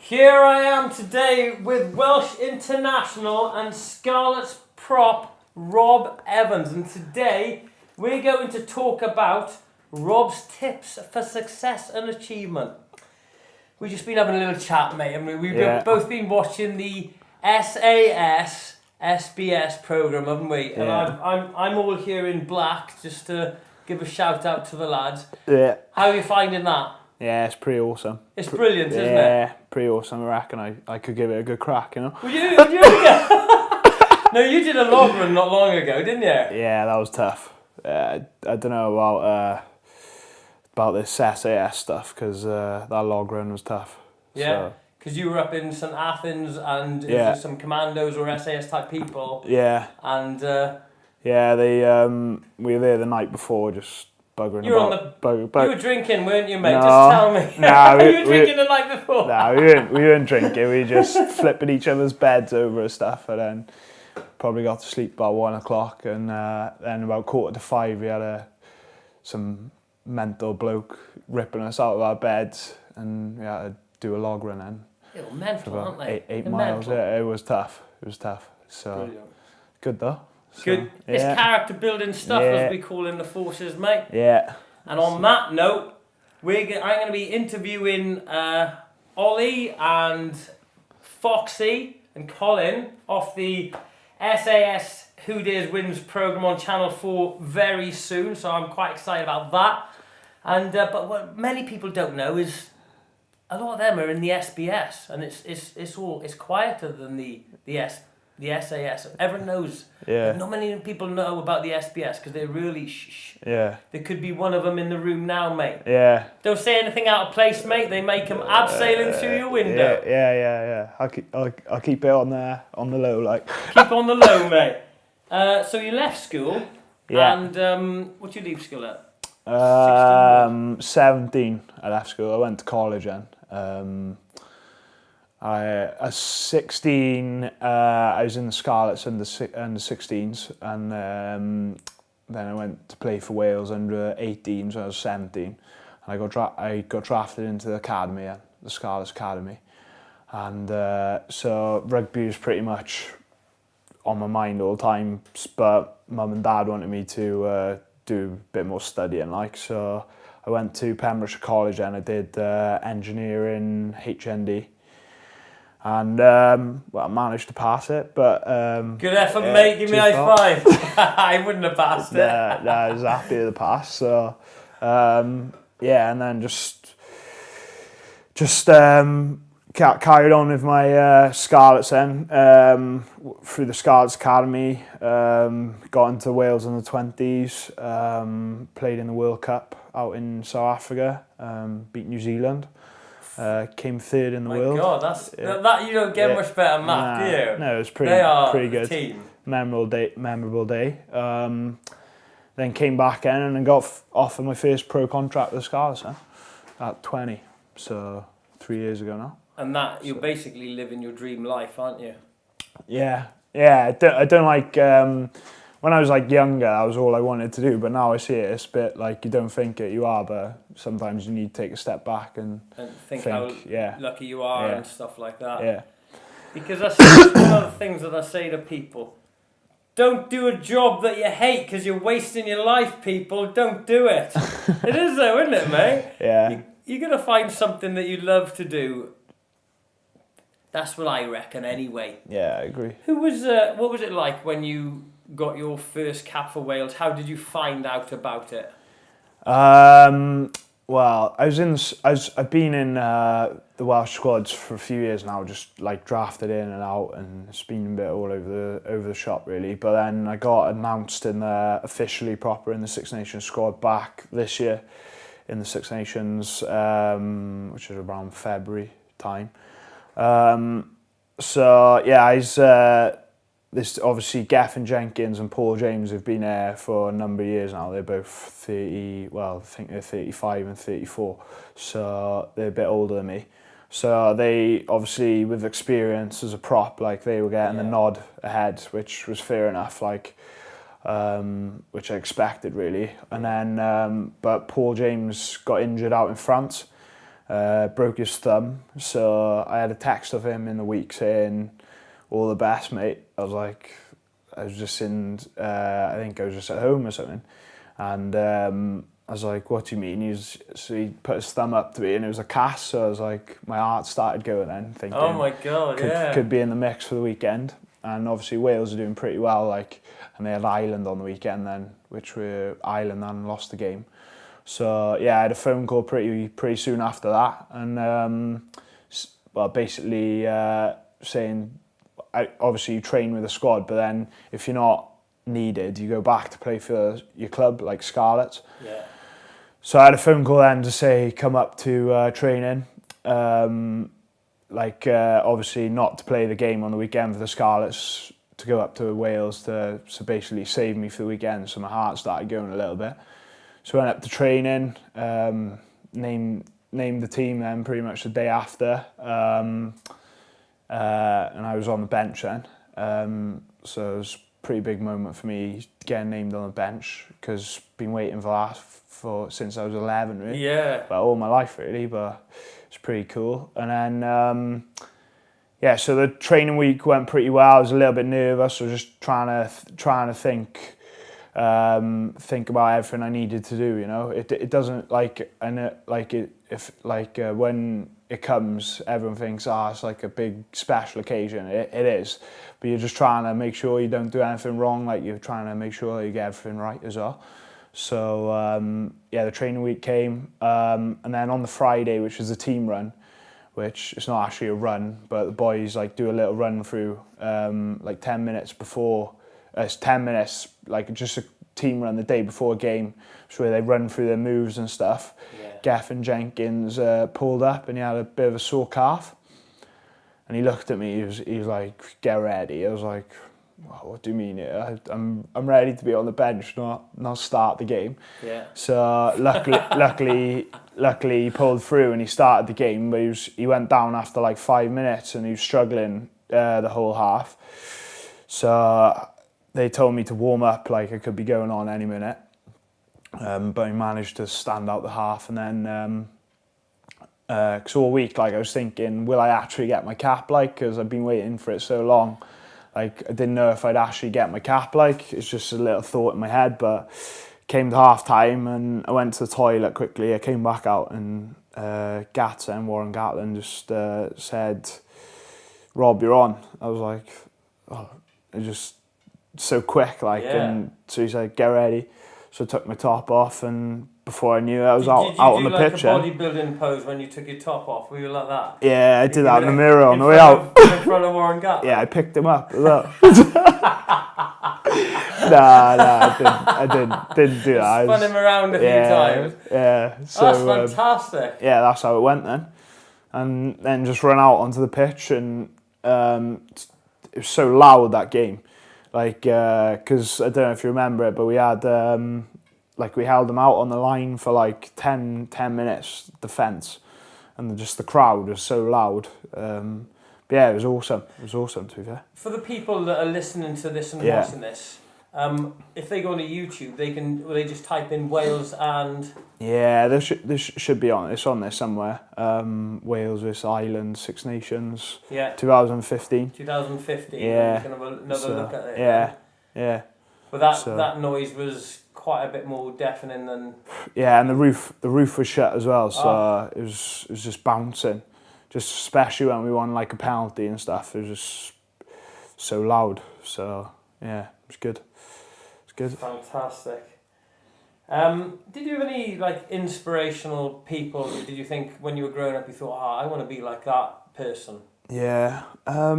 Here I am today with Welsh international and Scarlets prop Rob Evans, and today we're going to talk about Rob's tips for success and achievement. We've just been having a little chat, mate, and we've both been watching the SBS programme, haven't we? And I'm all here in black just to give a shout out to the lads. Yeah. How are you finding that? Yeah, it's pretty awesome. It's brilliant, isn't it? Yeah, pretty awesome. I reckon I could give it a good crack, you know? Would you? No, you did a log run not long ago, didn't you? Yeah, that was tough. I don't know about this SAS stuff, because that log run was tough. Yeah, because you were up in St Athens and it was some commandos or SAS type people. Yeah. And we were there the night before, just buggering you were about. you were drinking, weren't you, mate? No, just tell me. You were drinking the night before? No, we weren't drinking. We were just flipping each other's beds over and stuff, and then probably got to sleep about 1 o'clock, and then about 4:45 we had some mental bloke ripping us out of our beds, and we had to do a log run then. They were mental, aren't they? 8 miles. Yeah, it was tough. So brilliant. Good though. So, good. It's character building stuff, as we call in the forces, mate. Yeah. And on that note, I'm going to be interviewing Ollie and Foxy and Colin off the SAS Who Dares Wins programme on Channel 4 very soon, so I'm quite excited about that. And but what many people don't know is a lot of them are in the SBS, and it's quieter than the SAS. Everyone knows. Yeah. But not many people know about the SBS because they're really shh. Yeah. There could be one of them in the room now, mate. Yeah. Don't say anything out of place, mate. They make them abseiling through your window. Yeah. I'll keep it on the low, like. Keep on the low, mate. So you left school. Yeah. And what did you leave school at? 17. I left school. I went to college then. I was 16. I was in the Scarlets under 16s, and then I went to play for Wales under 18s when I was 17. And I got drafted into the academy, the Scarlets Academy, and so rugby was pretty much on my mind all the time. But Mum and Dad wanted me to do a bit more studying, like, so I went to Pembrokeshire College and I did engineering HND. And I managed to pass it, but good effort, mate. Give me a high five. I wouldn't have passed it. I was happy with the pass. So and then just carried on with my Scarlets then through the Scarlets Academy. Got into Wales in the 20s. Played in the World Cup out in South Africa. Beat New Zealand. Came third in the world. My God, that you don't get much better than that, do you? No, it was pretty good. Team. Memorable day. Then came back in and got offered my first pro contract with the Scarlets at 20. So 3 years ago now. And that you're basically living your dream life, aren't you? Yeah. I don't like. When I was like younger, that was all I wanted to do. But now I see it, it's a bit like you don't think it, you are. But sometimes you need to take a step back and think how lucky you are and stuff like that. Yeah. Because that's one of the things that I say to people. Don't do a job that you hate because you're wasting your life, people. Don't do it. It is though, isn't it, mate? Yeah. You're going to find something that you love to do. That's what I reckon anyway. Yeah, I agree. What was it like when you got your first cap for Wales? How did you find out about it? Well, I've been in the Welsh squads for a few years now, just like drafted in and out, and it's been a bit all over the shop really. But then I got announced officially proper in the Six Nations squad back this year in the Six Nations, which is around February time. This obviously Gethin Jenkins and Paul James have been there for a number of years now. They're both 30, well, I think they're 35 and 34, so they're a bit older than me. So they obviously, with experience as a prop, like they were getting the nod ahead, which was fair enough, like, which I expected really. And then, but Paul James got injured out in France, broke his thumb. So I had a text of him in the week saying, all the best, mate. I was just I think I was just at home or something. And I was like, what do you mean? So he put his thumb up to me and it was a cast. So I was like, my heart started going then, thinking, oh my God, could be in the mix for the weekend. And obviously Wales are doing pretty well, like, and they had Ireland on the weekend then, which were Ireland and lost the game. So yeah, I had a phone call pretty soon after that, and well, basically saying, obviously you train with a squad, but then if you're not needed, you go back to play for your club, like Scarlets. Yeah. So I had a phone call then to say come up to training. Obviously not to play the game on the weekend for the Scarlets, to go up to Wales to basically save me for the weekend. So my heart started going a little bit. So I went up to training, named the team then pretty much the day after, and I was on the bench then. So it was a pretty big moment for me getting named on the bench, because been waiting for that since I was 11 really. Yeah. Well, all my life really, but it's pretty cool. And then so the training week went pretty well. I was a little bit nervous. I was just trying to think about everything I needed to do. You know, it doesn't when it comes, everyone thinks, it's like a big special occasion. It is, but you're just trying to make sure you don't do anything wrong. Like, you're trying to make sure you get everything right as well. So the training week came, and then on the Friday, which was the team run, which it's not actually a run, but the boys like do a little run through 10 minutes before. It's 10 minutes, like just a team run the day before a game, so where they run through their moves and stuff. Yeah. Geffen Jenkins pulled up and he had a bit of a sore calf, and he looked at me. He was like, "Get ready." I was like, well, "What do you mean? I'm ready to be on the bench, not start the game." Yeah. So luckily he pulled through and he started the game, but he went down after like 5 minutes and he was struggling the whole half. So they told me to warm up, like I could be going on any minute. But he managed to stand out the half, and then cause all week, like I was thinking, will I actually get my cap? Like, because I've been waiting for it so long. Like, I didn't know if I'd actually get my cap. Like, it's just a little thought in my head. But came to half time and I went to the toilet quickly. I came back out and Warren Gatlin just said, "Rob, you're on." I was like, oh, it just so quick, like, and so he said, "Get ready." So I took my top off, and before I knew it, I was out on the pitch. Did you do like a bodybuilding pose when you took your top off? Were you like that? Yeah, I did that in the mirror on the way out. In front of Warren Gatlin? Yeah, I picked him up as well. I didn't do that. Spun him around a few times. Yeah. So, that's fantastic. Yeah, that's how it went then. And then just ran out onto the pitch, and it was so loud, that game. Like, because I don't know if you remember it, but we had, we held them out on the line for like 10 minutes, defence, and just the crowd was so loud. But yeah, it was awesome. It was awesome, to be fair. For the people that are listening to this and watching this, if they go to YouTube, will they just type in Wales and... Yeah, this should be on. It's on there somewhere. Wales vs Ireland, Six Nations. Yeah. 2015. 2015. Yeah. You can have another look at it. Yeah. Yeah. But that noise was quite a bit more deafening than... Yeah, and the roof was shut as well, so it was just bouncing. Just especially when we won like a penalty and stuff, it was just so loud. So yeah, it was good. It's good. Fantastic. Did you have any like inspirational people? Did you think when you were growing up you thought, I want to be like that person? Yeah. A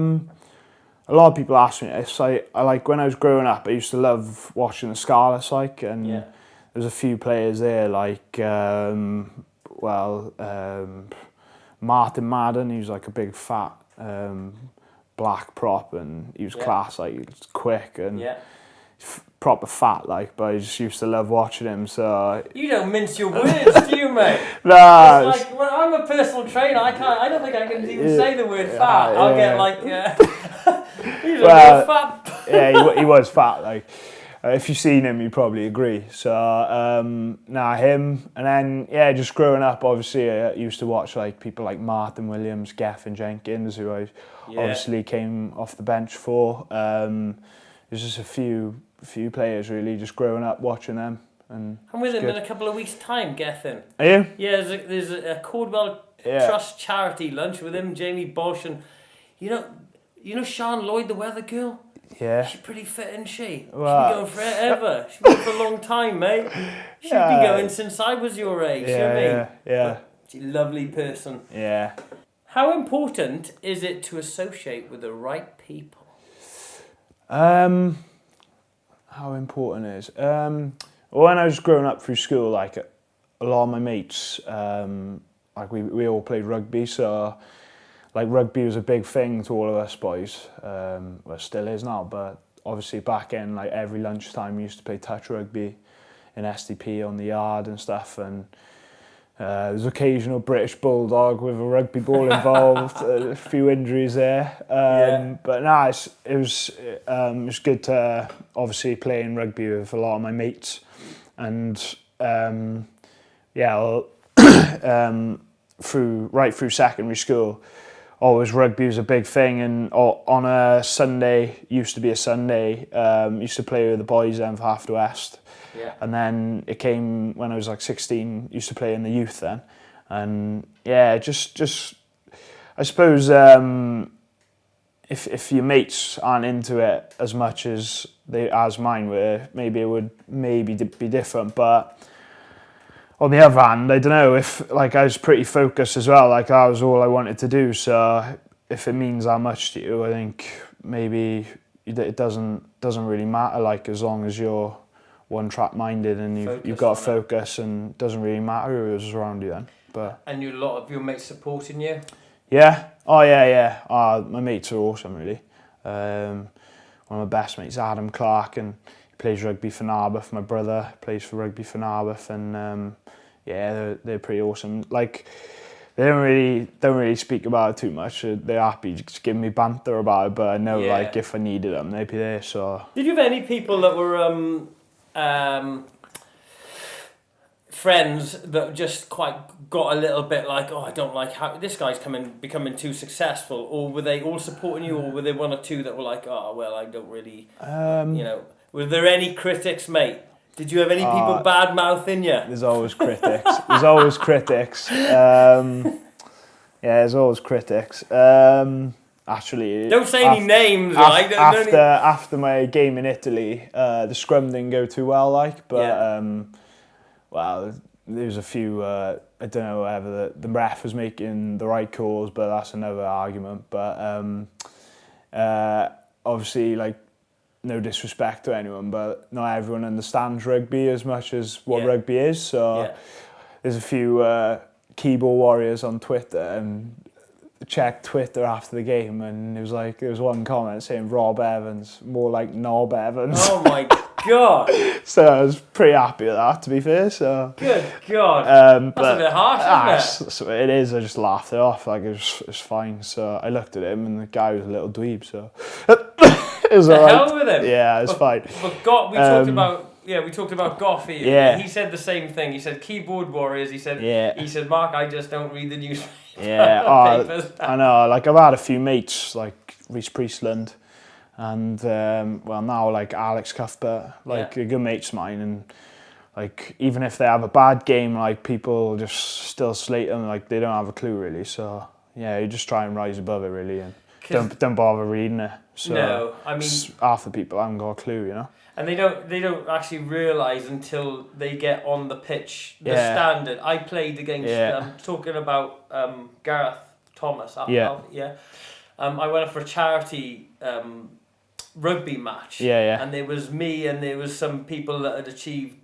lot of people ask me this. I like, when I was growing up, I used to love watching the Scarlets, like, and there's a few players there like Martin Madden. He was like a big fat black prop, and he was class, like, he was quick and proper fat, like, but I just used to love watching him. So you don't mince your words, do you, mate? Nah, it's like, when I'm a personal trainer, I don't think I can even say the word fat. I'll get like he's a real fat. Yeah, he was fat, like, If you've seen him, you probably agree. So, him. And then, yeah, just growing up, obviously, I used to watch like people like Martin Williams, Gethin Jenkins, who I obviously came off the bench for. There's just a few players, really, just growing up watching them. And I'm with him in a couple of weeks' time, Gethin. Are you? Yeah, there's a Cordwell Trust charity lunch with him, Jamie Bosch, and you know Sean Lloyd, the weather girl? Yeah. She's pretty fit, isn't she? Well, She's been going forever. She's been for a long time, mate. She's been going since I was your age, you know what I mean? Yeah. She's a lovely person. Yeah. How important is it to associate with the right people? How important it is? When I was growing up through school, like a lot of my mates, like we all played rugby, so like rugby was a big thing to all of us boys. Well, it still is now, but obviously back then, like every lunchtime, we used to play touch rugby in SDP on the yard and stuff, and there's occasional British bulldog with a rugby ball involved, a few injuries there. But no, it was good to obviously play in rugby with a lot of my mates, and through secondary school, always rugby was a big thing, and on a Sunday, used to be a Sunday, used to play with the boys then for Half to West. Yeah. And then it came when I was like 16, used to play in the youth then. And yeah, just I suppose if your mates aren't into it as much as mine were, maybe it would be different. But on the other hand, I don't know, if like I was pretty focused as well, like that was all I wanted to do. So if it means that much to you, I think maybe it doesn't really matter, like as long as you're one track minded and you've got to focus, and it doesn't really matter who is around you then. But and a lot of your mates supporting you? Yeah. Oh yeah. My mates are awesome, really. One of my best mates, Adam Clark, and he plays rugby for Narberth. My brother plays for rugby for Narberth, and they're pretty awesome. Like they don't really speak about it too much. They're happy just giving me banter about it, but I know like if I needed them, they'd be there. So did you have any people that were friends that just quite got a little bit like, oh, I don't like how this guy's becoming too successful, or were they all supporting you, or were there one or two that were like, oh well, I don't really, were there any critics, mate? Did you have any people bad mouthing you? There's always critics. There's always critics. There's always critics. Actually, don't say any names. After my game in Italy, the scrum didn't go too well, well, there's a few. I don't know whether the ref was making the right calls, but that's another argument. But obviously, like, no disrespect to anyone, but not everyone understands rugby as much as what rugby is. So there's a few keyboard warriors on Twitter, and checked Twitter after the game, and there was one comment saying Rob Evans, more like Nob Evans. Oh my God. So I was pretty happy with that, to be fair. So good God. That's a bit harsh, isn't it? It is. I just laughed it off. Like it's fine. So I looked at him, and the guy was a little dweeb. So it was alright. Hell with him. Yeah, it's fine. But we talked about Goffey. Yeah. He said the same thing. He said keyboard warriors. He said, Mark, I just don't read the news. Yeah. I know. Like I've had a few mates like Reece Priestland, and now like Alex Cuthbert, like a good mate's of mine, and like even if they have a bad game, like people just still slate them, like they don't have a clue really. So yeah, you just try and rise above it really, and don't bother reading it. So no, I mean half the people haven't got a clue, you know. And they don't actually realise until they get on the pitch the standard. I played against talking about Gareth Thomas. I went up for a charity rugby match. And there was me, and there was some people that had achieved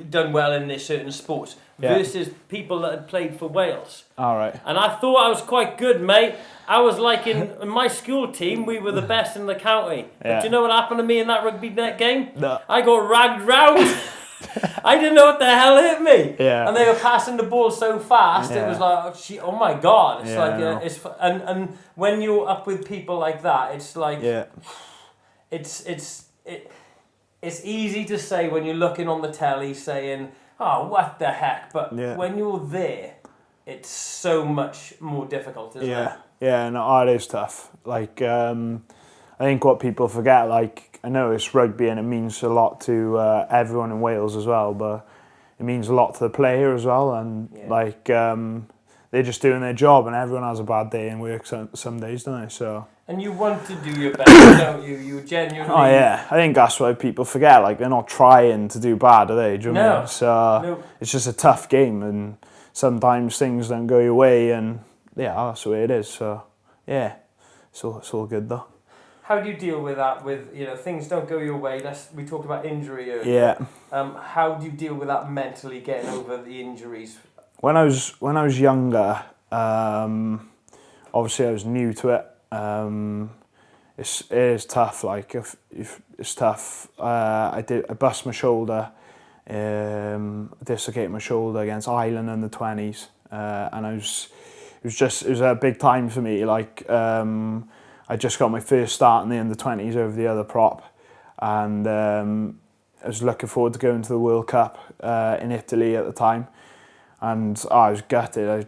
done well in their certain sports versus people that had played for Wales. All right. And I thought I was quite good, mate. I was like in my school team, we were the best in the county. But do you know what happened to me in that rugby net game? No. I got ragged round. I didn't know what the hell hit me. Yeah. And they were passing the ball so fast, it was like, oh my God. It's and when you're up with people like that, it's like, it's easy to say when you're looking on the telly saying, oh, what the heck? But when you're there, it's so much more difficult, isn't it? Yeah, no, it is tough. Like, I think what people forget, like, I know it's rugby and it means a lot to everyone in Wales as well, but it means a lot to the player as well. And, like, they're just doing their job, and everyone has a bad day in work some days, don't they? So. And you want to do your best, don't you? You genuinely... Oh, yeah. I think that's why people forget. Like, they're not trying to do bad, are they? Do you know what I mean? So, it's just a tough game, and sometimes things don't go your way, and, that's the way it is. So, yeah, it's all good, though. How do you deal with that? With, things don't go your way. We talked about injury earlier. Yeah. How do you deal with that mentally, getting over the injuries? When I was younger, obviously I was new to it. It is tough. Like if it's tough. I bust my shoulder, dislocated my shoulder against Ireland in the 20s, and it was a big time for me. Like I just got my first start in the under 20s over the other prop, and I was looking forward to going to the World Cup in Italy at the time, and I was gutted.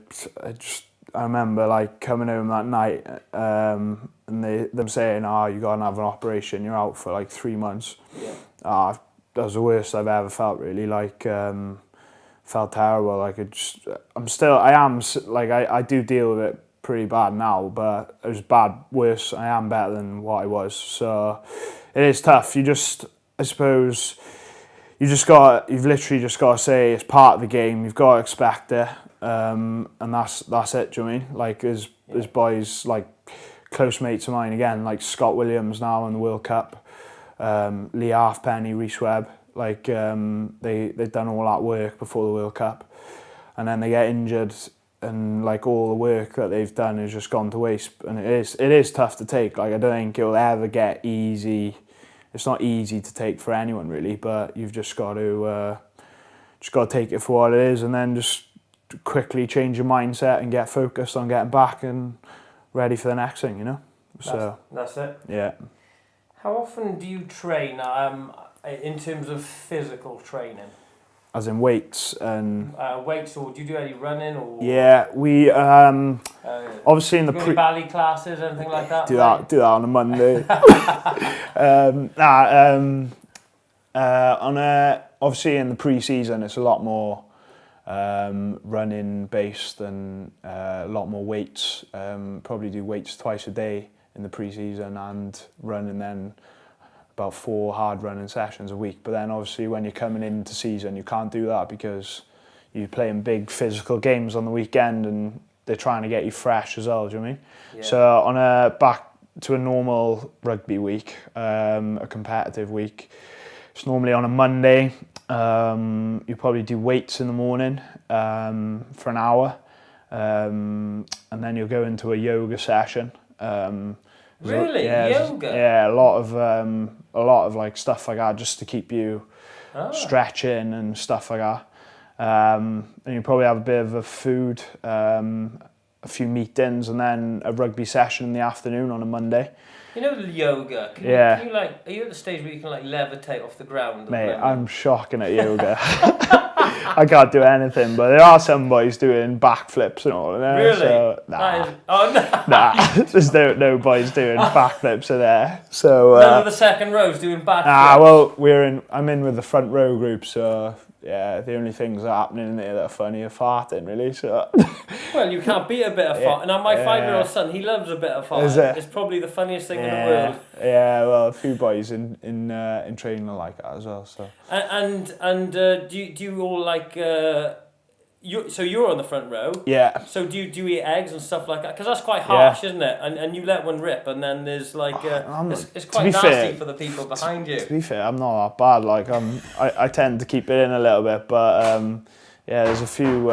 I remember like coming home that night, and them saying, you gotta have an operation, you're out for like 3 months. That was the worst I've ever felt, really. Like felt terrible. Like I do deal with it pretty bad now, but it was worse. I am better than what I was. So it is tough. I suppose you've literally just got to say it's part of the game. You've got to expect it. And that's it, do you know what I mean? Like there's boys like close mates of mine again, like Scott Williams now in the World Cup, Lee Halfpenny, Rhys Webb, like they've done all that work before the World Cup, and then they get injured, and like all the work that they've done has just gone to waste. And it is tough to take. Like I don't think it'll ever get easy. It's not easy to take for anyone really, but you've just got to take it for what it is, and then just quickly change your mindset and get focused on getting back and ready for the next thing, So that's it. Yeah. How often do you train in terms of physical training? As in weights and... weights, or do you do any running? Or Yeah, we obviously in the ballet classes, anything like that? Do that on a Monday. Obviously in the pre-season it's a lot more running based and a lot more weights. Probably do weights twice a day in the pre-season and running then about 4 hard running sessions a week. But then obviously when you're coming into season you can't do that because you're playing big physical games on the weekend and they're trying to get you fresh as well, do you know what I mean? Yeah. So back to a normal rugby week, a competitive week, it's normally on a Monday. You probably do weights in the morning for an hour, and then you'll go into a yoga session. Really? Yoga? Yeah, a lot of like stuff like that just to keep you stretching and stuff like that. And you probably have a bit of a food, a few meetings, and then a rugby session in the afternoon on a Monday. Yoga. Can you are you at the stage where you can like levitate off the ground? Mate, I'm shocking at yoga. I can't do anything, but there are some boys doing backflips and all. Really? So, nah. No. Nah, there's no boys doing backflips in there. So none of the second rows doing backflips. Well, I'm in with the front row group, so yeah, the only things that are happening in there that are funny are farting, really. So. Well, you can't beat a bit of fart. Now, my 5-year-old son, he loves a bit of fart. It's probably the funniest thing in the world. Yeah, well, a few boys in training are like that as well. So. And do you all like? So you're on the front row. Yeah. So do you eat eggs and stuff like that? Because that's quite harsh, isn't it? And you let one rip, and then there's like it's quite nasty for the people behind you. To be fair, I'm not that bad. Like I tend to keep it in a little bit, but there's a few.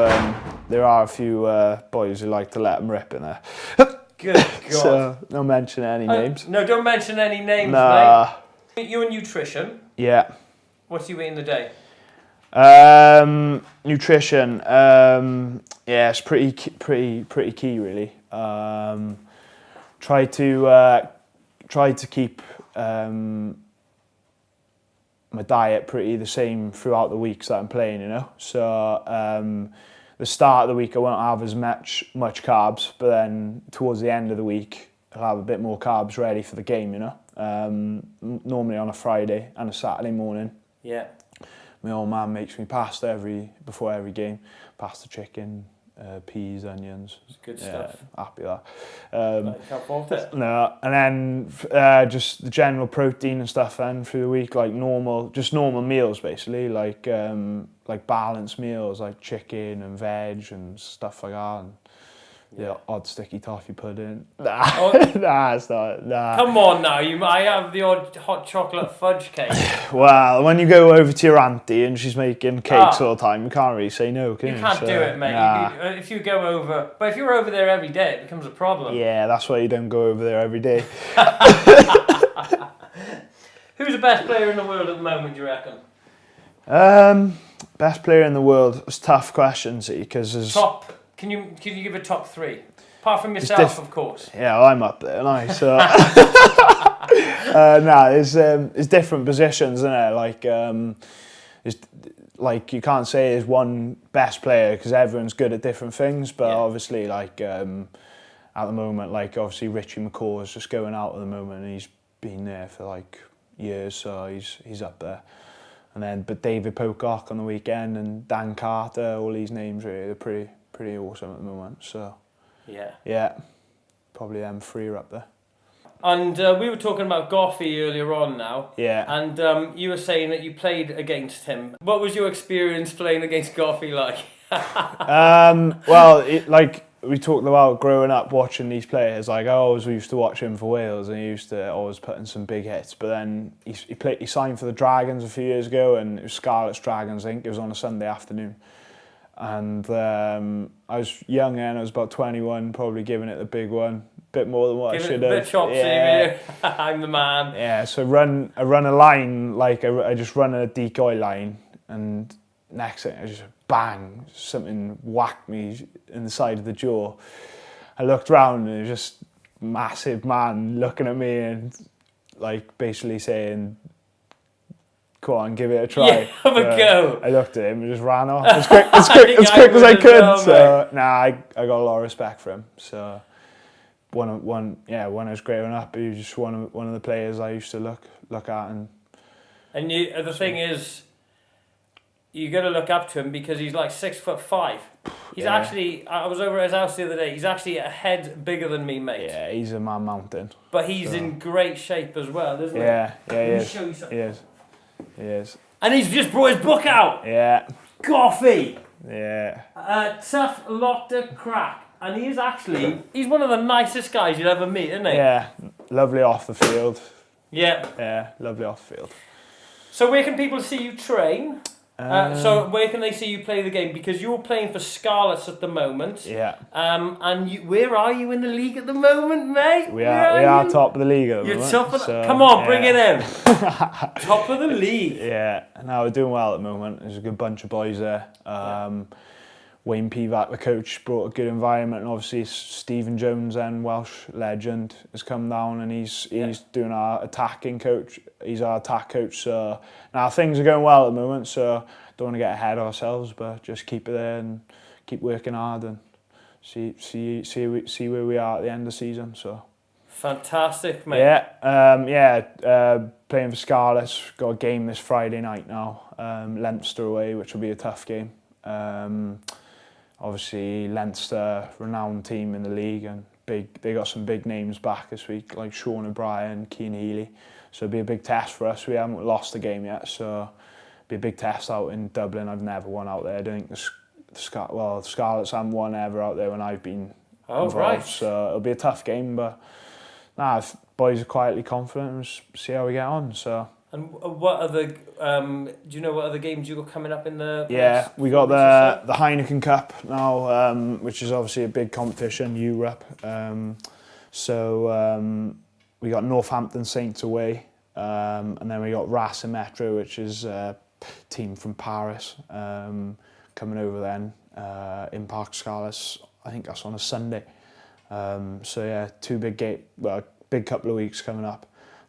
There are a few boys who like to let them rip in there. Good God. So don't mention any names. No, don't mention any names, nah. Mate. You're nutrition. Yeah. What do you eat in the day? Nutrition, it's pretty key really. Try to keep my diet pretty the same throughout the weeks that I'm playing, you know. So the start of the week I won't have as much carbs, but then towards the end of the week I'll have a bit more carbs ready for the game, you know. Normally on a Friday and a Saturday morning. Yeah. My old man makes me pasta before every game. Pasta, chicken, peas, onions. It's good stuff. Happy with Can't fault it. No, and then just the general protein and stuff then through the week, like normal meals basically, like balanced meals like chicken and veg and stuff like that. And yeah, odd sticky toffee pudding. Nah, it's not. Nah. Come on now, I have the odd hot chocolate fudge cake. Well, when you go over to your auntie and she's making cakes all the time, you can't really say no, can you? You can't do it, mate. Nah. If you go over, but if you're over there every day, it becomes a problem. Yeah, that's why you don't go over there every day. Who's the best player in the world at the moment, do you reckon? Best player in the world. It's a tough question, see, because there's... Top. Can you give a top three? Apart from yourself, of course. Yeah, well, I'm up there, and I so. It's different positions, isn't it? Like, it's like you can't say there's one best player because everyone's good at different things. But obviously, like at the moment, like obviously Richie McCaw is just going out at the moment, and he's been there for like years, so he's up there. And then, but David Pocock on the weekend and Dan Carter, all these names really, they're pretty awesome at the moment. So yeah, probably them three are up there. And we were talking about Goffey earlier on now. Yeah. And you were saying that you played against him. What was your experience playing against Goffey like? Well, like we talked about growing up watching these players. Like I always used to watch him for Wales, and he used to always put in some big hits. But then he signed for the Dragons a few years ago, and it was Scarlets Dragons. I think it was on a Sunday afternoon. And I was young then, I was about 21, probably giving it the big one, bit more than what I should have. A bit chopsy, I'm the man. Yeah, so I run a line, like I just run a decoy line, and next thing I just bang, something whacked me in the side of the jaw. I looked round and it was just a massive man looking at me and like basically saying, "Go on, give it a try." Yeah, have a go. I looked at him and just ran off as quick as I could. I got a lot of respect for him. So when I was growing up, he was just one of the players I used to look at. And the thing is, you got to look up to him because he's like 6'5". He's actually, I was over at his house the other day. He's actually a head bigger than me, mate. Yeah, he's a man mountain. But he's in great shape as well, isn't he? Yeah, he Let me is. show you something. He is. And he's just brought his book out. Yeah. Goffey. Yeah. Tough lot to crack. And he's one of the nicest guys you'll ever meet, isn't he? Yeah, lovely off the field. Yeah. Yeah, lovely off the field. So where can people see you train? So where can they see you play the game? Because you're playing for Scarlets at the moment. Yeah. And where are you in the league at the moment, mate? We are top of the league at the moment. You're top of the... Come on, bring it in. Top of the league. Yeah. No, we're doing well at the moment. There's a good bunch of boys there. Wayne Pivac, the coach, brought a good environment, and obviously Stephen Jones, and Welsh legend, has come down, and he's doing our attacking coach. He's our attack coach. So now things are going well at the moment. So don't want to get ahead of ourselves, but just keep it there and keep working hard and see where we are at the end of the season. So fantastic, mate. Yeah, playing for Scarlets. Got a game this Friday night now. Leinster away, which will be a tough game. Obviously Leinster, renowned team in the league, and they got some big names back this week, like Sean O'Brien, Keane Healy. So it'll be a big test for us. We haven't lost the game yet, so it'll be a big test out in Dublin. I've never won out there. I don't think the Scarlets haven't won ever out there when I've been involved. Right. So it'll be a tough game, but boys are quietly confident, and we'll see how we get on. So. And what other? Do you know what other games you got coming up in the? Yeah, we got the Heineken Cup now, which is obviously a big competition, Europe. We got Northampton Saints away, and then we got Racing Metro, which is a team from Paris, coming over then. Impact Scarlets, I think that's on a Sunday. Two big couple of weeks coming up.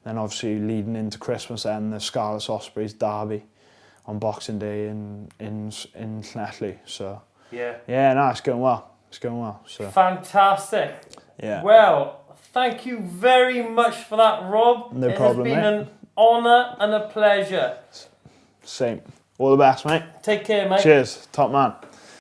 then obviously leading into Christmas, then the Scarlets Ospreys derby on Boxing Day in Llanelli. So yeah, no, it's going well. It's going well. So fantastic. yeah. Well, thank you very much for that, Rob. No problem, It has been mate. an honour and a pleasure. Same. All the best, mate. Take care, mate. Cheers. Top man.